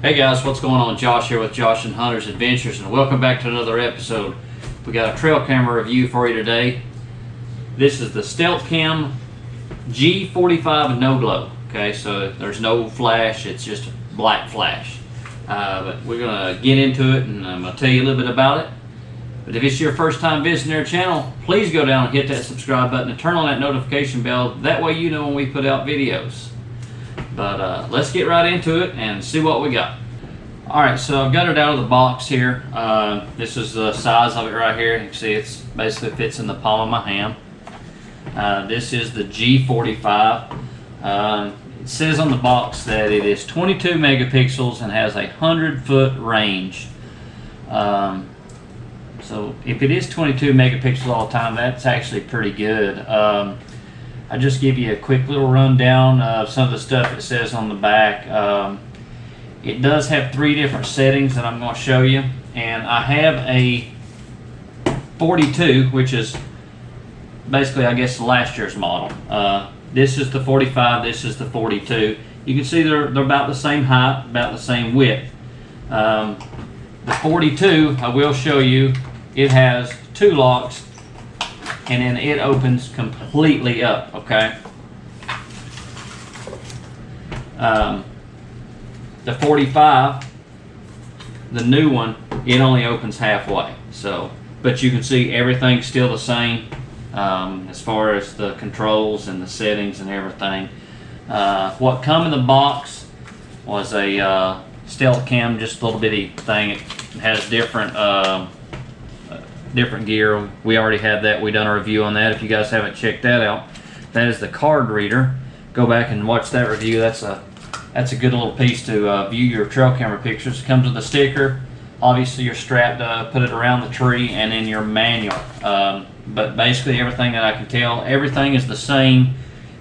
Hey guys, what's going on? Josh here with Josh and Hunter's Adventures, and welcome back to another episode. We got a trail camera review for you today. This is the Stealth Cam G45 No Glow. Okay, so there's no flash, it's just black flash. But we're gonna get into it, and I'm gonna tell you a little bit about it. But if it's your first time visiting our channel, please go down and hit that subscribe button and turn on that notification bell. That way you know when we put out videos. But let's get right into it and see what we got. Alright, so I've got it out of the box here. This is the size of it right here. You can see it's basically fits in the palm of my hand. This is the G45. It says on the box that it is 22 megapixels and has a 100-foot range. So if it is 22 megapixels all the time, that's actually pretty good. I'll just give you a quick little rundown of some of the stuff it says on the back. It does have 3 different settings that I'm going to show you, and I have a 42, which is basically, I guess, last year's model. This is the 45, this is the 42. You can see they're about the same height, about the same width. The 42, I will show you, it has 2 locks, and then it opens completely up, okay? The 45, the new one, it only opens halfway. So, but you can see everything's still the same as far as the controls and the settings and everything. What come in the box was a Stealth Cam, just a little bitty thing. It has different different gear. We already had that. We done a review on that. If you guys haven't checked that out, that is the card reader. Go back and watch that review. That's a good little piece to view your trail camera pictures. It comes with a sticker. Obviously, you're strapped to put it around the tree, and then your manual. But basically, everything that I can tell, everything is the same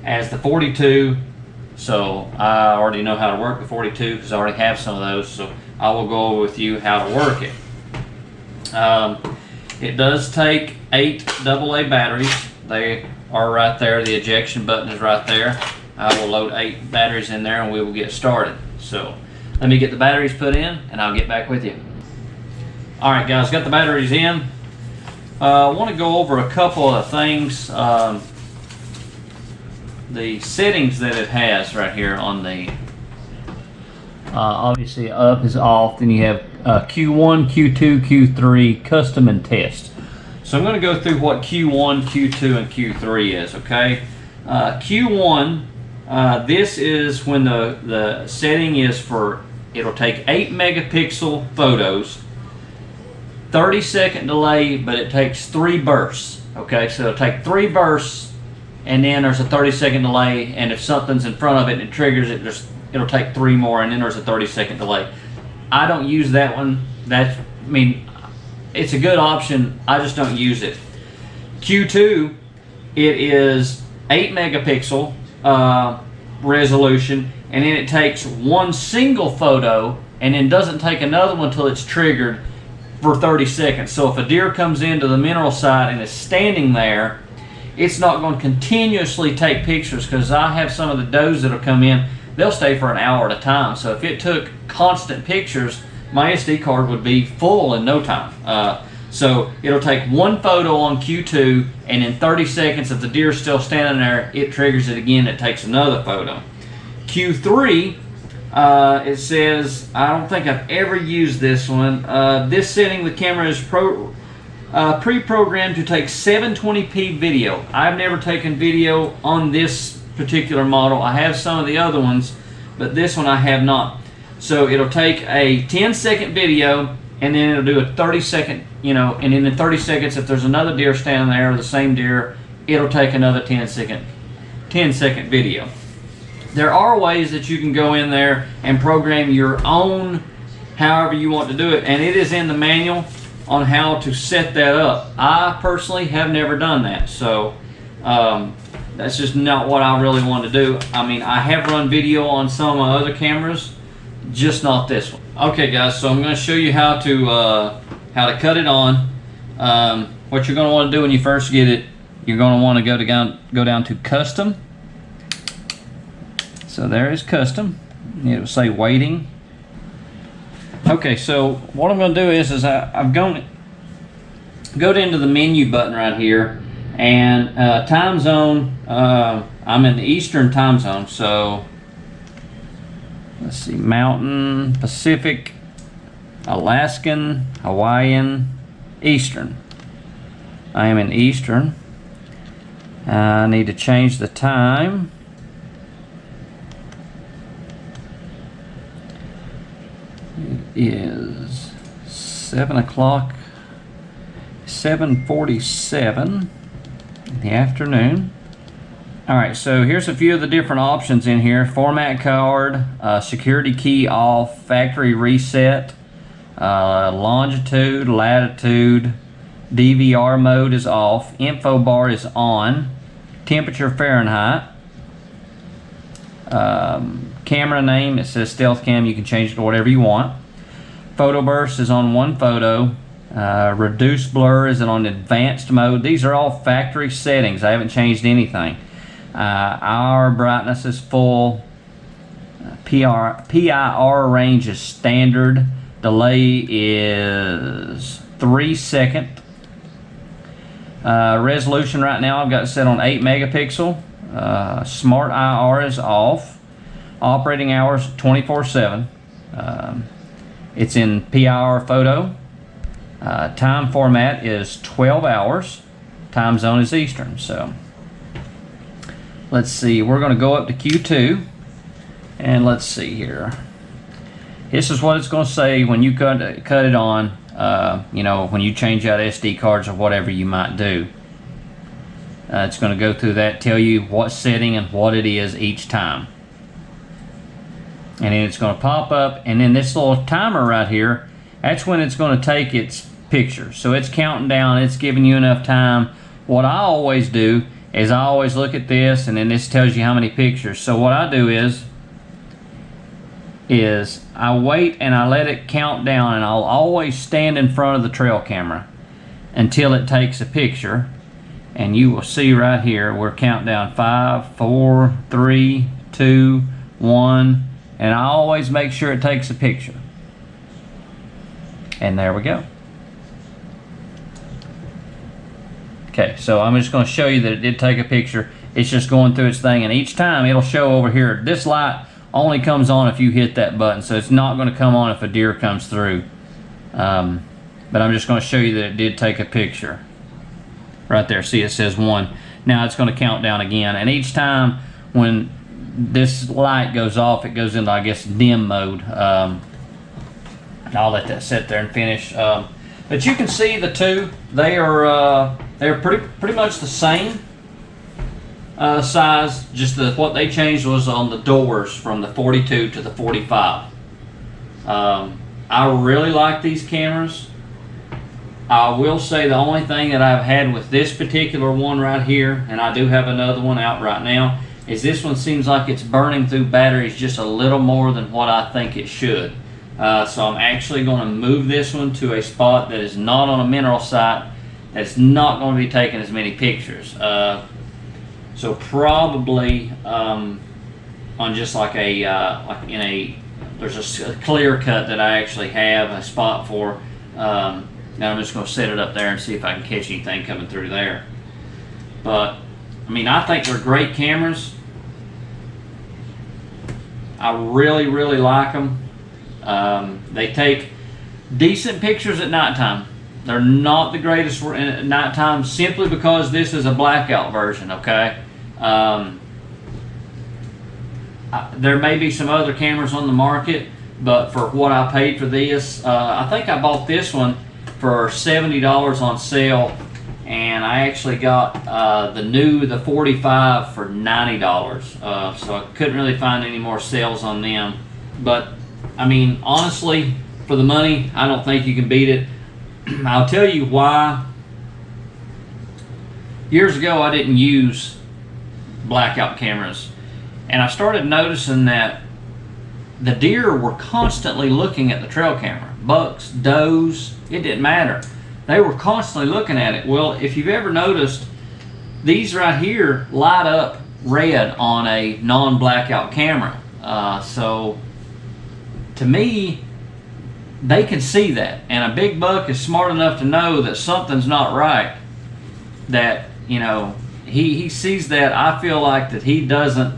as the 42. So I already know how to work the 42 because I already have some of those. So I will go over with you how to work it. It does take 8 AA batteries. They are right there. The ejection button is right there. I will load 8 batteries in there and we will get started. So let me get the batteries put in and I'll get back with you. Alright guys, got the batteries in. I want to go over a couple of things. The settings that it has right here on the obviously up is off, then you have Q1, Q2, Q3, custom and test. So I'm going to go through what Q1, Q2 and Q3 is, okay? Q1, this is when the setting is for, it'll take 8 megapixel photos, 30-second delay, but it takes 3 bursts, okay? So it'll take 3 bursts, and then there's a 30-second delay, and if something's in front of it and it triggers it, it'll take 3 more, and then there's a 30-second delay. I don't use that one. I mean, it's a good option. I just don't use it. Q2, it is 8 megapixel resolution, and then it takes 1 single photo and then doesn't take another one until it's triggered for 30 seconds. So if a deer comes into the mineral site and is standing there, it's not going to continuously take pictures, because I have some of the does that'll come in, they'll stay for an hour at a time. So if it took constant pictures, my SD card would be full in no time. So it'll take 1 photo on Q2, and in 30 seconds, if the deer's still standing there, it triggers it again, it takes another photo. Q3, it says, I don't think I've ever used this one. This setting, the camera is pre-programmed to take 720p video. I've never taken video on this particular model. I have some of the other ones, but this one I have not. So it'll take a 10-second video, and then it'll do a 30-second, and then in 30 seconds, if there's another deer standing there, or the same deer, it'll take another 10-second video. There are ways that you can go in there and program your own, however you want to do it, and it is in the manual on how to set that up. I personally have never done that, so that's just not what I really want to do. I mean, I have run video on some of my other cameras, just not this one. Okay guys, so I'm going to show you how to cut it on. What you're going to want to do when you first get it, you're going to want to go down to custom. So there is custom. It will say waiting. Okay, so what I'm going to do is I've go into the menu button right here, and time zone, I'm in the Eastern time zone, so let's see, Mountain, Pacific, Alaskan, Hawaiian, Eastern. I am in Eastern. I need to change the time. It is 7 o'clock, 7:47 in the afternoon. Alright, so here's a few of the different options in here. Format card, security key off, factory reset, longitude, latitude, DVR mode is off, info bar is on, temperature Fahrenheit, camera name, it says stealth cam, you can change it to whatever you want. Photo burst is on one photo. Reduce blur is on advanced mode. These are all factory settings. I haven't changed anything. Our brightness is full. PIR range is standard. Delay is 3 seconds. Resolution right now I've got it set on 8 megapixel. Smart IR is off. Operating hours 24/7. It's in PIR photo. Time format is 12 hours. Time zone is Eastern. So let's see, we're going to go up to Q2, and let's see here. This is what it's going to say when you cut it on, you know, when you change out SD cards or whatever you might do. It's going to go through that, tell you what setting and what it is each time. And then it's going to pop up, and then this little timer right here, that's when it's going to take its picture. So it's counting down, it's giving you enough time. What I always do is I always look at this, and then this tells you how many pictures. So what I do is I wait and I let it count down, and I'll always stand in front of the trail camera until it takes a picture. And you will see right here, we're counting down 5, 4, 3, 2, 1, and I always make sure it takes a picture. And there we go. Okay, so I'm just going to show you that it did take a picture. It's just going through its thing, and each time it'll show over here, this light only comes on if you hit that button, so it's not going to come on if a deer comes through. But I'm just going to show you that it did take a picture. Right there, see it says 1. Now it's going to count down again, and each time when this light goes off, it goes into, I guess, dim mode. I'll let that sit there and finish. But you can see the two, they're pretty much the same size. Just what they changed was on the doors from the 42 to the 45. I really like these cameras. I will say the only thing that I've had with this particular one right here, and I do have another one out right now, is this one seems like it's burning through batteries just a little more than what I think it should. So I'm actually going to move this one to a spot that is not on a mineral site, that's not going to be taking as many pictures. So probably on just like there's a clear cut that I actually have a spot for. Now I'm just going to set it up there and see if I can catch anything coming through there. But I mean, I think they're great cameras. I really, really like them. They take decent pictures at nighttime. They're not the greatest at nighttime simply because this is a blackout version, okay? There may be some other cameras on the market, but for what I paid for this, I think I bought this one for $70 on sale, and I actually got the 45 for $90. So I couldn't really find any more sales on them. But I mean, honestly, for the money, I don't think you can beat it. I'll tell you why. Years ago, I didn't use blackout cameras, and I started noticing that the deer were constantly looking at the trail camera. Bucks, does, it didn't matter. They were constantly looking at it. Well, if you've ever noticed, these right here light up red on a non-blackout camera. So to me, they can see that, and a big buck is smart enough to know that something's not right. That, you know, he sees that. I feel like that he doesn't,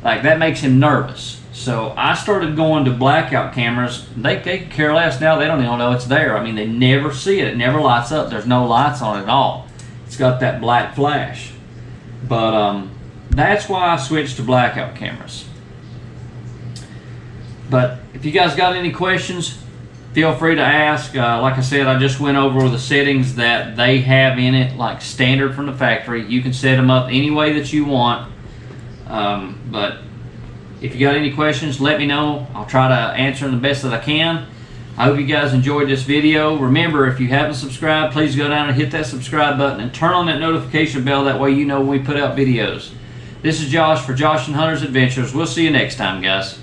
like, that makes him nervous. So I started going to blackout cameras. They could care less now. They don't even know it's there. I mean, they never see it. It never lights up. There's no lights on it at all. It's got that black flash. But that's why I switched to blackout cameras. But if you guys got any questions, feel free to ask. Like I said, I just went over the settings that they have in it, like standard from the factory. You can set them up any way that you want. But if you got any questions, let me know. I'll try to answer them the best that I can. I hope you guys enjoyed this video. Remember, if you haven't subscribed, please go down and hit that subscribe button and turn on that notification bell. That way you know when we put out videos. This is Josh for Josh and Hunter's Adventures. We'll see you next time, guys.